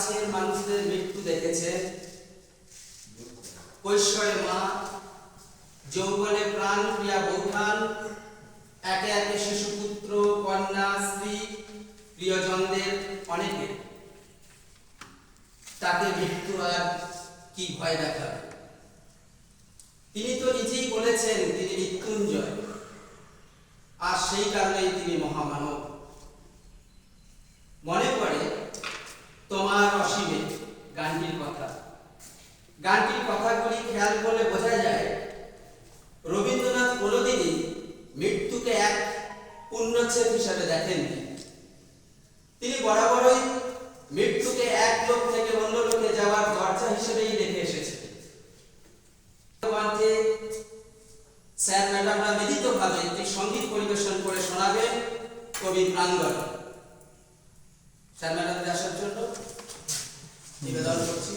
কাছের মানুষদের মৃত্যু দেখেছে। কৈশোরে মা, যৌবনে প্রাণ প্রিয়া বৌঠান, একে একে শিশুপুত্র, কন্যা, স্ত্রী, প্রিয়জনদের অনেকে। তাকে মৃত্যু আর কি ভয় দেখাবে? তিনি তো নিজেই বলেছেন তিনি মৃত্যুঞ্জয়, আর সেই কারণেই তিনি মহামানব। মনে পড়ে তোমার অসীমে গানটির কথা। গানটির কথাগুলি খেয়াল করলে বোঝা যায় রবীন্দ্রনাথ কোনোদিনই মৃত্যুকে এক পুণ্যচ্ছেদ হিসাবে দেখেননি। তিনি বরাবরই মৃত্যুকে এক লোক থেকে অন্য লোকে যাওয়ার দরজা হিসেবেই দেখে এসেছেন। স্যার ম্যাডামরা মিলিতভাবে একটি সঙ্গীত পরিবেশন করে শোনাবেন কবি প্রাঙ্গণ। স্যার ম্যাডামদের আসার জন্য নিবেদন করছি।